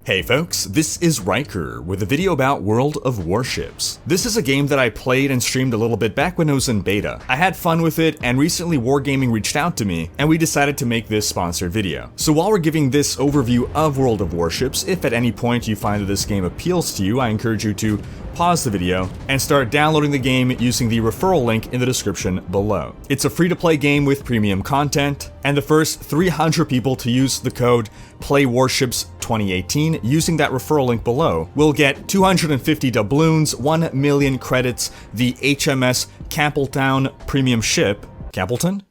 Hey folks, this is Rhykker with a video about World of Warships. This is a game that I played and streamed a little bit back when it was in beta. I had fun with it, and recently Wargaming reached out to me, and we decided to make this sponsored video. So while we're giving this overview of World of Warships, if at any point you find that this game appeals to you, I encourage you to pause the video and start downloading the game using the referral link in the description below. It's a free-to-play game with premium content, and the first 300 people to use the code PLAYWARSHIPS2018 using that referral link below will get 250 doubloons, 1 million credits, the HMS Campbelltown premium ship. Campbelltown?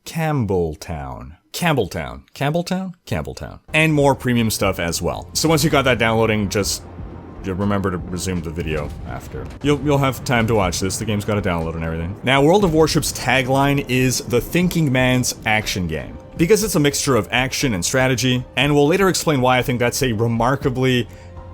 Campbelltown. Campbelltown? And more premium stuff as well. So once you got that downloading, just remember to resume the video after. You'll have time to watch this. The game's got to download and everything. Now, World of Warships' tagline is the thinking man's action game, because it's a mixture of action and strategy, and we'll later explain why I think that's a remarkably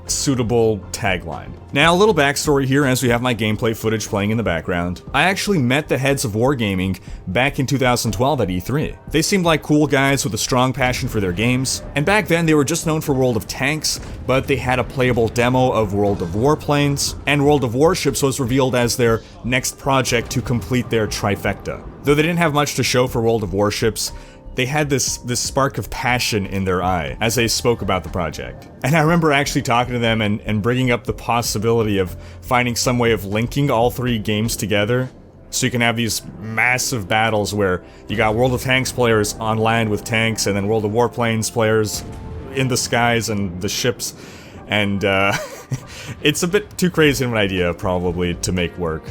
suitable tagline. Now, a little backstory here as we have my gameplay footage playing in the background. I actually met the heads of Wargaming back in 2012 at E3. They seemed like cool guys with a strong passion for their games, and back then they were just known for World of Tanks, but they had a playable demo of World of Warplanes, and World of Warships was revealed as their next project to complete their trifecta. Though they didn't have much to show for World of Warships, they had this spark of passion in their eye as they spoke about the project. And I remember actually talking to them and bringing up the possibility of finding some way of linking all three games together, so you can have these massive battles where you got World of Tanks players on land with tanks, and then World of Warplanes players in the skies and the ships. And it's a bit too crazy of an idea, probably, to make work.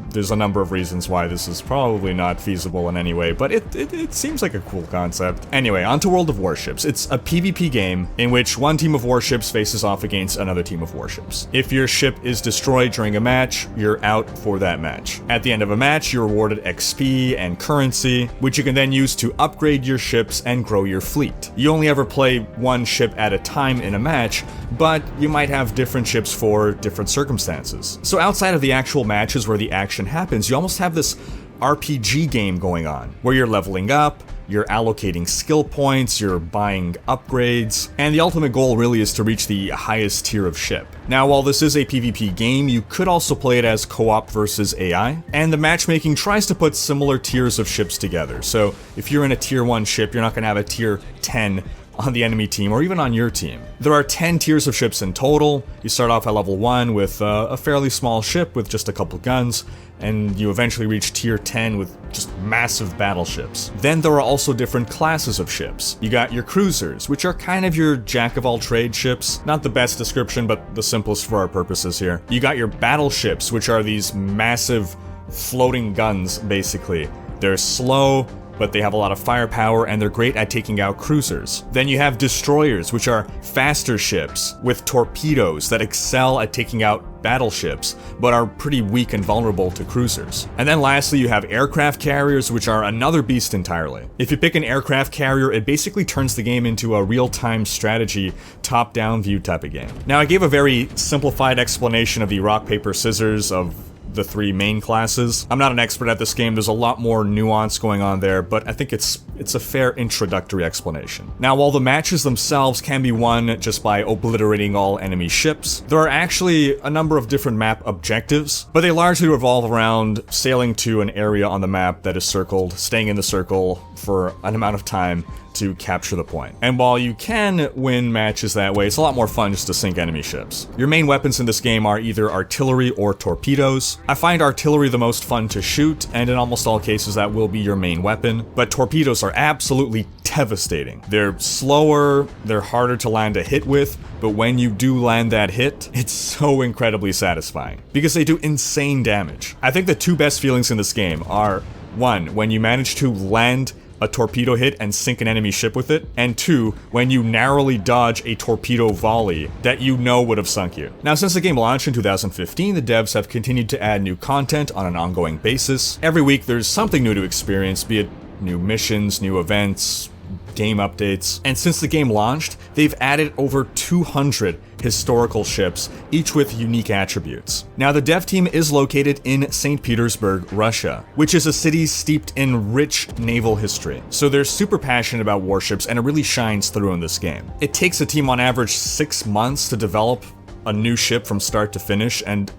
There's a number of reasons why this is probably not feasible in any way, but it seems like a cool concept. Anyway, on to World of Warships. It's a PvP game in which one team of warships faces off against another team of warships. If your ship is destroyed during a match, you're out for that match. At the end of a match, you're awarded XP and currency, which you can then use to upgrade your ships and grow your fleet. You only ever play one ship at a time in a match, but you might have different ships for different circumstances. So outside of the actual matches where the action happens, you almost have this RPG game going on, where you're leveling up, you're allocating skill points, you're buying upgrades, and the ultimate goal really is to reach the highest tier of ship. Now, while this is a PvP game, you could also play it as co-op versus AI, and the matchmaking tries to put similar tiers of ships together. So if you're in a tier 1 ship, you're not going to have a tier 10 on the enemy team, or even on your team. There are 10 tiers of ships in total. You start off at level 1 with a fairly small ship with just a couple guns, and you eventually reach tier 10 with just massive battleships. Then there are also different classes of ships. You got your cruisers, which are kind of your jack-of-all-trade ships. Not the best description, but the simplest for our purposes here. You got your battleships, which are these massive floating guns, basically. They're slow, but they have a lot of firepower, and they're great at taking out cruisers. Then you have destroyers, which are faster ships with torpedoes that excel at taking out battleships, but are pretty weak and vulnerable to cruisers. And then lastly, you have aircraft carriers, which are another beast entirely. If you pick an aircraft carrier, it basically turns the game into a real-time strategy, top-down view type of game. Now, I gave a very simplified explanation of the rock, paper, scissors of the three main classes. I'm not an expert at this game, there's a lot more nuance going on there, but I think it's a fair introductory explanation. Now, while the matches themselves can be won just by obliterating all enemy ships, there are actually a number of different map objectives, but they largely revolve around sailing to an area on the map that is circled, staying in the circle for an amount of time to capture the point. And while you can win matches that way, it's a lot more fun just to sink enemy ships. Your main weapons in this game are either artillery or torpedoes. I find artillery the most fun to shoot, and in almost all cases that will be your main weapon, but torpedoes are absolutely devastating. They're slower, they're harder to land a hit with, but when you do land that hit, it's so incredibly satisfying, because they do insane damage. I think the two best feelings in this game are, 1, when you manage to land a torpedo hit and sink an enemy ship with it, and 2, when you narrowly dodge a torpedo volley that you know would have sunk you. Now, since the game launched in 2015, the devs have continued to add new content on an ongoing basis. Every week there's something new to experience, be it new missions, new events, game updates. And since the game launched, they've added over 200 historical ships, each with unique attributes. Now, the dev team is located in St. Petersburg, Russia, which is a city steeped in rich naval history. So they're super passionate about warships, and it really shines through in this game. It takes a team on average 6 months to develop a new ship from start to finish, and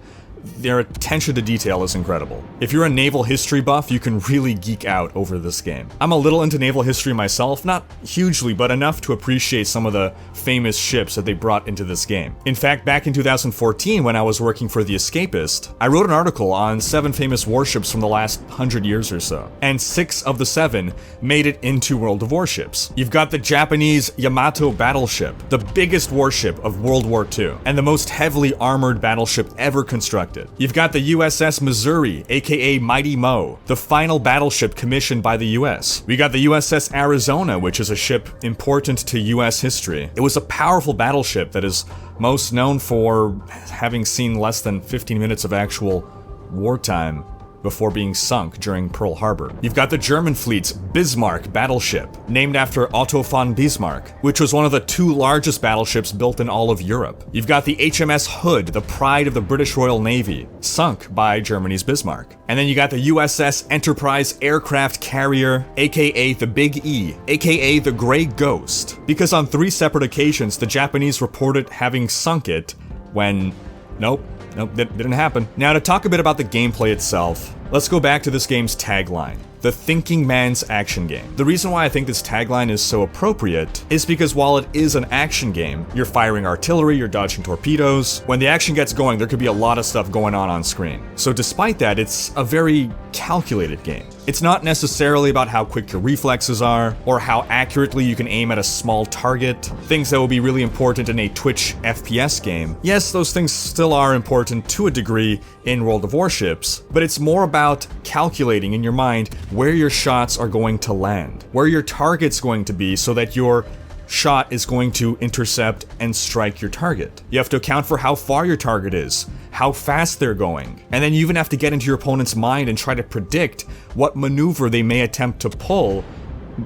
their attention to detail is incredible. If you're a naval history buff, you can really geek out over this game. I'm a little into naval history myself, not hugely, but enough to appreciate some of the famous ships that they brought into this game. In fact, back in 2014, when I was working for The Escapist, I wrote an article on 7 famous warships from the last 100 years or so, and 6 of the 7 made it into World of Warships. You've got the Japanese Yamato battleship, the biggest warship of World War II, and the most heavily armored battleship ever constructed. You've got the USS Missouri, aka Mighty Mo, the final battleship commissioned by the US. We got the USS Arizona, which is a ship important to US history. It was a powerful battleship that is most known for having seen less than 15 minutes of actual wartime before being sunk during Pearl Harbor. You've got the German fleet's Bismarck battleship, named after Otto von Bismarck, which was one of the 2 largest battleships built in all of Europe. You've got the HMS Hood, the pride of the British Royal Navy, sunk by Germany's Bismarck. And then you got the USS Enterprise aircraft carrier, aka the Big E, aka the Grey Ghost, because on 3 separate occasions the Japanese reported having sunk it when... Nope, that didn't happen. Now, to talk a bit about the gameplay itself, let's go back to this game's tagline: the thinking man's action game. The reason why I think this tagline is so appropriate is because while it is an action game, you're firing artillery, you're dodging torpedoes. When the action gets going, there could be a lot of stuff going on screen. So despite that, it's a very calculated game. It's not necessarily about how quick your reflexes are, or how accurately you can aim at a small target, things that will be really important in a Twitch FPS game. Yes, those things still are important to a degree in World of Warships, but it's more about calculating in your mind where your shots are going to land, where your target's going to be, so that your shot is going to intercept and strike your target. You have to account for how far your target is, how fast they're going, and then you even have to get into your opponent's mind and try to predict what maneuver they may attempt to pull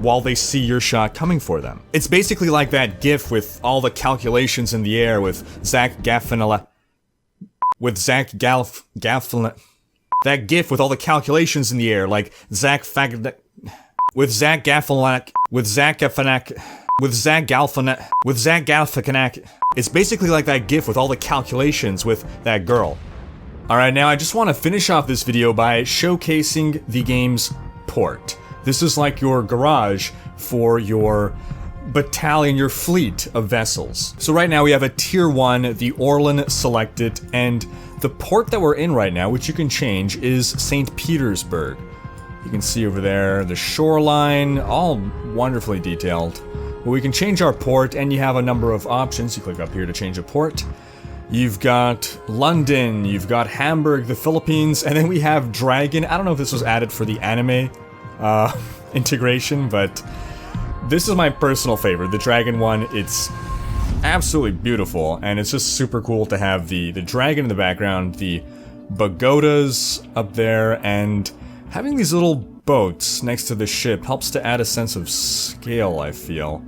while they see your shot coming for them. It's basically like that GIF with all the calculations in the air with Zach Galifianakis. That GIF with all the calculations in the air, like Zach Galifianakis. It's basically like that GIF with all the calculations with that girl. Alright, now I just want to finish off this video by showcasing the game's port. This is like your garage for your battalion, your fleet of vessels. So right now we have a tier 1, the Orlan selected, and the port that we're in right now, which you can change, is St. Petersburg. You can see over there the shoreline, all wonderfully detailed. But we can change our port, and you have a number of options. You click up here to change a port. You've got London, you've got Hamburg, the Philippines, and then we have Dragon. I don't know if this was added for the anime integration, but this is my personal favorite, the Dragon one. It's absolutely beautiful, and it's just super cool to have the dragon in the background, the pagodas up there, and having these little boats next to the ship helps to add a sense of scale, I feel.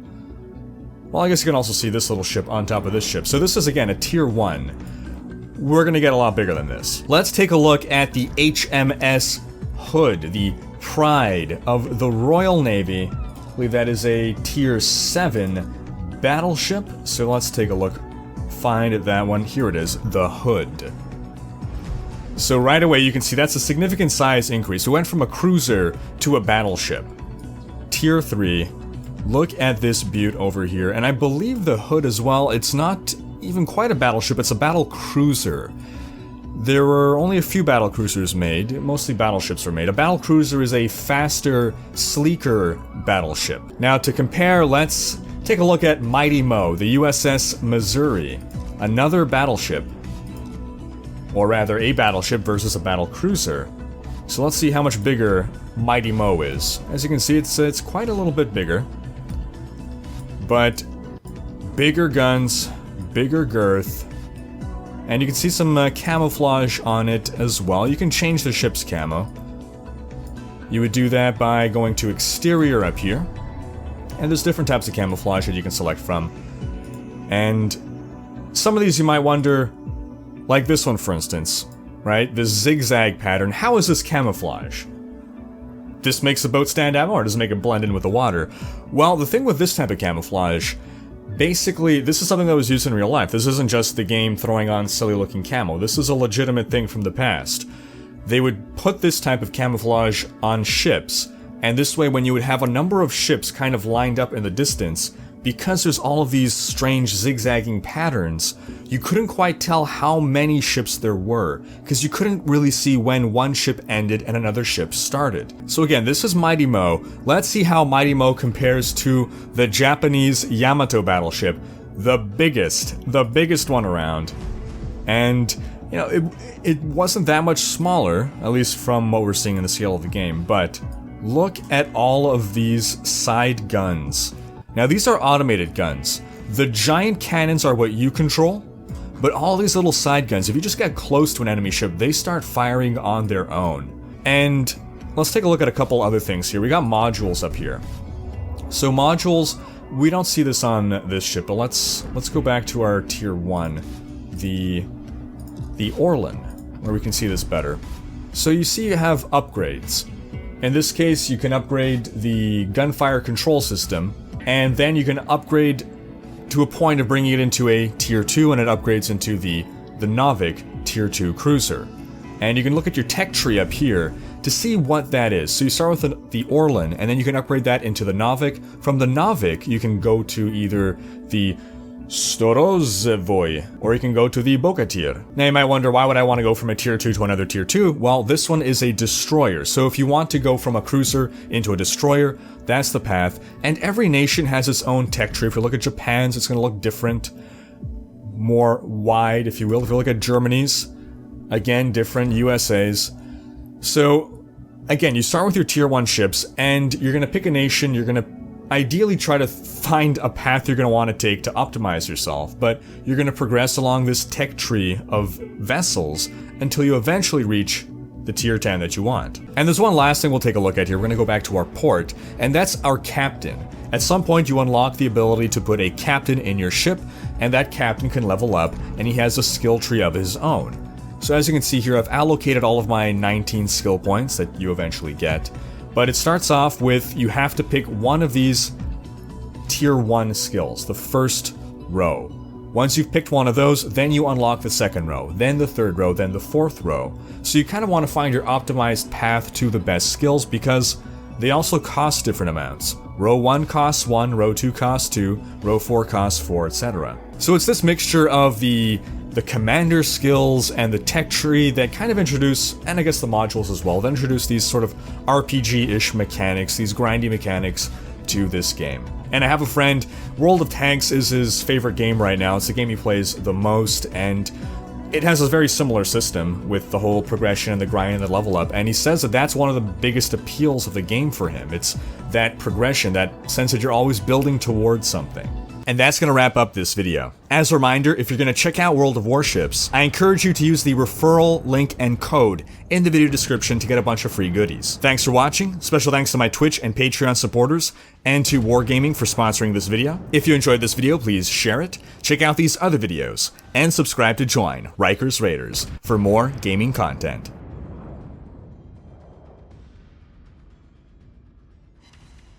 Well, I guess you can also see this little ship on top of this ship. So this is, again, a tier 1. We're gonna get a lot bigger than this. Let's take a look at the HMS Hood, the pride of the Royal Navy. I believe that is a tier 7 battleship. So let's take a look. Find that one. Here it is, the Hood. So right away you can see that's a significant size increase. We went from a cruiser to a battleship. Tier 3. Look at this beaut over here, and I believe the Hood as well. It's not even quite a battleship, it's a battle cruiser. There were only a few battle cruisers made, mostly battleships were made. A battle cruiser is a faster, sleeker battleship. Now to compare, let's take a look at Mighty Mo, the USS Missouri. Another battleship. Or rather, a battleship versus a battle cruiser. So let's see how much bigger Mighty Mo is. As you can see, it's quite a little bit bigger. But bigger guns, bigger girth, and you can see some camouflage on it as well. You can change the ship's camo. You would do that by going to exterior up here, and there's different types of camouflage that you can select from. And some of these you might wonder, like this one for instance, right? This zigzag pattern, how is this camouflage? This makes the boat stand out more, does it make it blend in with the water? Well, the thing with this type of camouflage, basically, this is something that was used in real life. This isn't just the game throwing on silly looking camo. This is a legitimate thing from the past. They would put this type of camouflage on ships, and this way when you would have a number of ships kind of lined up in the distance, because there's all of these strange zigzagging patterns, you couldn't quite tell how many ships there were, because you couldn't really see when one ship ended and another ship started. So again, this is Mighty Mo. Let's see how Mighty Mo compares to the Japanese Yamato battleship, the biggest one around. And, you know, it wasn't that much smaller, at least from what we're seeing in the scale of the game, but look at all of these side guns. Now these are automated guns. The giant cannons are what you control, but all these little side guns, if you just get close to an enemy ship, they start firing on their own. And let's take a look at a couple other things here. We got modules up here. So modules, we don't see this on this ship, but let's go back to our tier 1, the Orlan, where we can see this better. So you see you have upgrades. In this case, you can upgrade the gunfire control system, and then you can upgrade to a point of bringing it into a tier 2, and it upgrades into the Novik tier 2 cruiser. And you can look at your tech tree up here to see what that is. So you start with the Orlan, and then you can upgrade that into the Novik. From the Novik, you can go to either the Storozhevoy, or you can go to the Bokatir. Now you might wonder, why would I want to go from a tier 2 to another tier 2? Well, this one is a destroyer, so if you want to go from a cruiser into a destroyer, that's the path. And every nation has its own tech tree. If you look at Japan's, it's going to look different, more wide, if you will. If you look at Germany's, again, different. USA's. So, again, you start with your tier 1 ships, and you're going to pick a nation, you're going to ideally try to find a path you're going to want to take to optimize yourself, but you're going to progress along this tech tree of vessels until you eventually reach the tier 10 that you want. And there's one last thing we'll take a look at here. We're going to go back to our port, and that's our captain. At some point you unlock the ability to put a captain in your ship, and that captain can level up, and he has a skill tree of his own. So as you can see here, I've allocated all of my 19 skill points that you eventually get. But it starts off with, you have to pick one of these tier 1 skills, the first row. Once you've picked one of those, then you unlock the second row, then the third row, then the fourth row. So you kind of want to find your optimized path to the best skills, because they also cost different amounts. Row 1 costs 1, row 2 costs 2, row 4 costs 4, etc. So it's this mixture of the commander skills and the tech tree that kind of introduce, and I guess the modules as well, that introduce these sort of RPG-ish mechanics, these grindy mechanics to this game. And I have a friend, World of Tanks is his favorite game right now. It's the game he plays the most, and it has a very similar system with the whole progression and the grind and the level up, and he says that that's one of the biggest appeals of the game for him. It's that progression, that sense that you're always building towards something. And that's going to wrap up this video. As a reminder, if you're going to check out World of Warships, I encourage you to use the referral link and code in the video description to get a bunch of free goodies. Thanks for watching. Special thanks to my Twitch and Patreon supporters, and to Wargaming for sponsoring this video. If you enjoyed this video, please share it, check out these other videos, and subscribe to join Rhykkers Raiders for more gaming content.